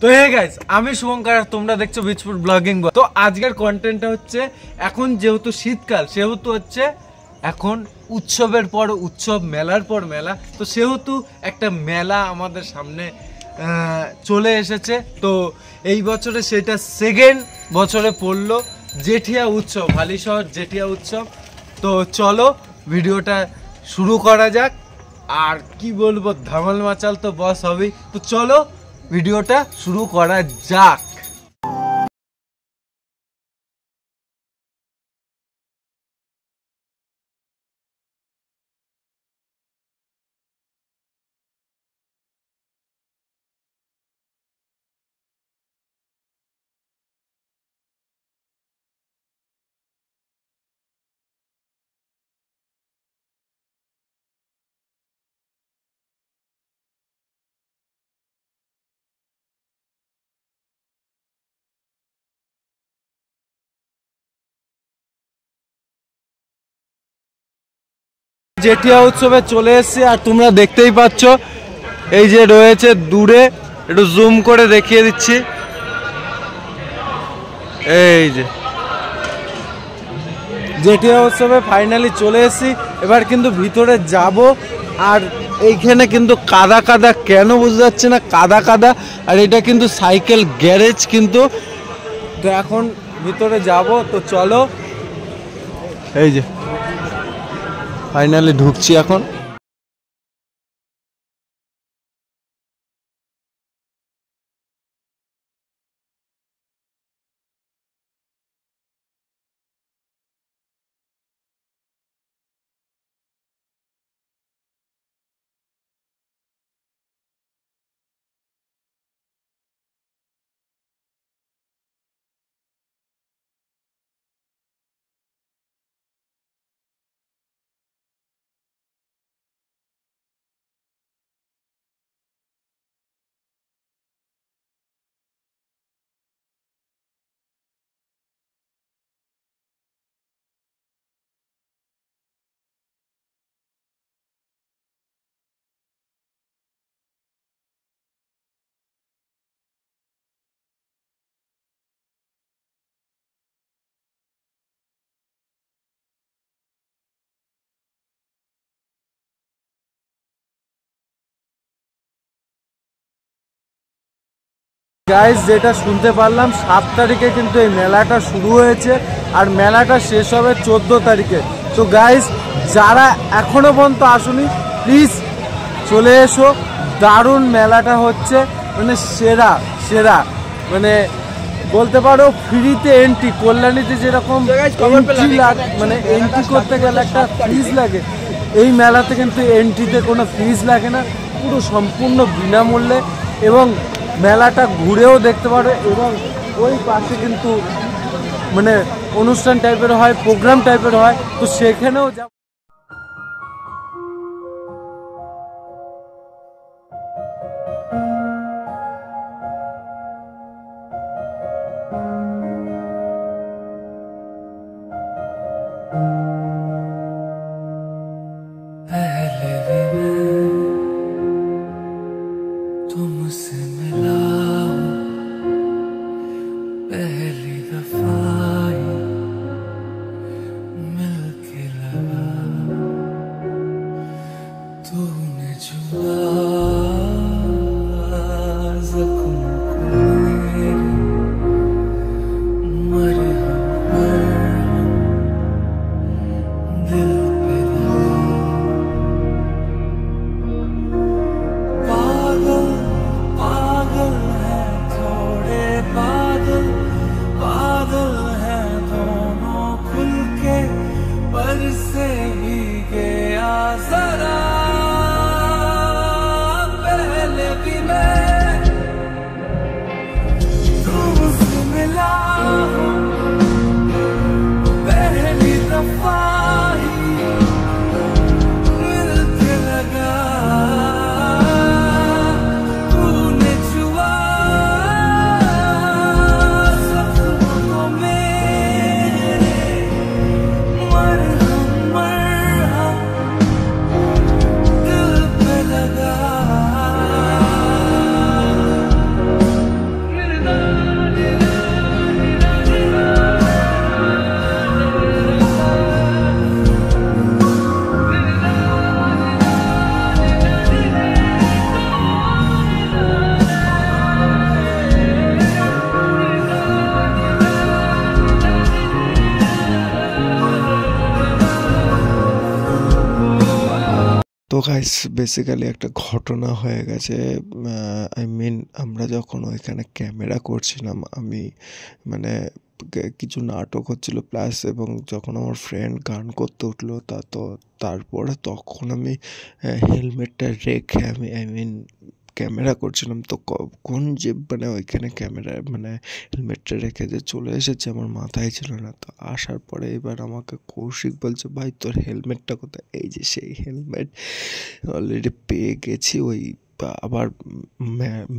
তো hey guys, আমি শুভঙ্কর, তোমরা দেখছো বিচপুর ব্লগিং। তো আজকের কন্টেন্টটা হচ্ছে, এখন যেহেতু শীতকাল সেহেতু হচ্ছে এখন উৎসবের পর উৎসব, মেলার পর মেলা। তো সেহেতু একটা মেলা আমাদের সামনে চলে এসেছে। তো এই বছরে সেটা সেকেন্ড বছরে পড়লো, জেঠিয়া উৎসব, হালিশহর জেঠিয়া উৎসব। তো চলো ভিডিওটা শুরু করা যাক। আর কি বলবো, ধামাল মাচাল তো বস হবেই। তো চলো ভিডিওটা শুরু করা যাক। জেঠিয়া উৎসবে চলে এসেছি আর তোমরা দেখতেই পাচ্ছ এই যে রয়েছে দূরে, একটু জুম করে দেখিয়ে দিচ্ছি। এই যে জেঠিয়া উৎসবে ফাইনালি চলে এসেছি। এবার কিন্তু ভিতরে যাব। আর এইখানে কিন্তু কাদা কাদা, কেন বুঝতে পারছি না, কাদা কাদা। আর এটা কিন্তু সাইকেল গ্যারেজ কিন্তু। তো এখন ভিতরে যাব, তো চলো। এই যে ফাইনালি ঢুকছি এখন। গাইস, যেটা শুনতে পারলাম 7 তারিখে কিন্তু এই মেলাটা শুরু হয়েছে আর মেলাটা শেষ হবে 14 তারিখে। তো গাইস, যারা এখনো পর্যন্ত আসুনি প্লিজ চলে এসো। দারুণ মেলাটা হচ্ছে, মানে সেরা সেরা, মানে বলতে পারো ফ্রিতে এন্ট্রি। কল্যাণীতে যেরকম মানে এন্ট্রি করতে গেলে একটা ফিজ লাগে, এই মেলাতে কিন্তু এন্ট্রিতে কোনো ফিজ লাগে না, পুরো সম্পূর্ণ বিনামূল্যে। এবং মেলাটা ঘুরেও দেখতে পারো। এবং ওই পাশে কিন্তু মানে অনুষ্ঠান টাইপের হয়, প্রোগ্রাম টাইপের হয়, তো সেখানেও যাব। तुमसे मिला पहली दफा मिलके लगा, तूने छुआ जख्म को मेरे, मरहम दिल पे लगा। पागल पागल है थोड़े बादल, बादल है दोनों खुल के, पर से भी गया जरा। पहले भी मैं तुमसे मिला हूँ, पहली दफा ही मिलके लगा, তো গাইস বেসিক্যালি একটা ঘটনা হয়ে গেছে। আই মিন আমরা যখন ওইখানে ক্যামেরা করছিলাম, আমি মানে কিছু নাটক হচ্ছিল প্লাস, এবং যখন আমার ফ্রেন্ড গান করতে উঠলো তারপরে তখন আমি হেলমেটটা রেখে আমি আই মিন ক্যামেরা করছিলাম। তো কখন যে মানে ওইখানে ক্যামেরা মানে হেলমেটটা রেখে যে চলে এসেছে আমার মাথায় ছিল না। তো আসার পরে এবার আমাকে কৌশিক বলছে, ভাই তোর হেলমেটটা কোথায়? এই যে সেই হেলমেট অলরেডি পেয়ে গেছি। ওই আবার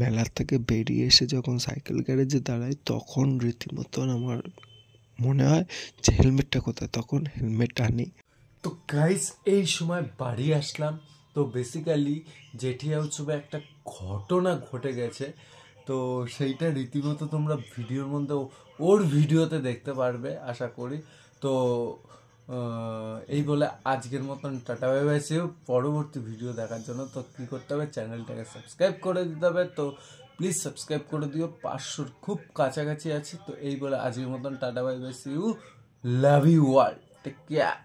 মেলা থেকে বেরিয়ে এসে যখন সাইকেল গ্যারেজে দাঁড়াই তখন রীতিমতন আমার মনে হয় যে হেলমেটটা কোথায়, তখন হেলমেট আনি। তো গাইস এই সময় বাড়ি আসলাম। তো বেসিক্যালি জেঠিয়া উৎসবে একটা ঘটনা ঘটে গেছে, তো সেইটা রীতিমতো তোমরা ভিডিওর মধ্যে ওর ভিডিওতে দেখতে পারবে আশা করি। তো এই বলে আজকের মতন টাটা বাই বাই, সে পরবর্তী ভিডিও দেখার জন্য তো কী করতে হবে, চ্যানেলটাকে সাবস্ক্রাইব করে দিতে হবে। তো প্লিজ সাবস্ক্রাইব করে দিও, 500 খুব কাছাকাছি আছি। তো এই বলে আজকের মতন ta-ta bye bye, see you, love you all, take care.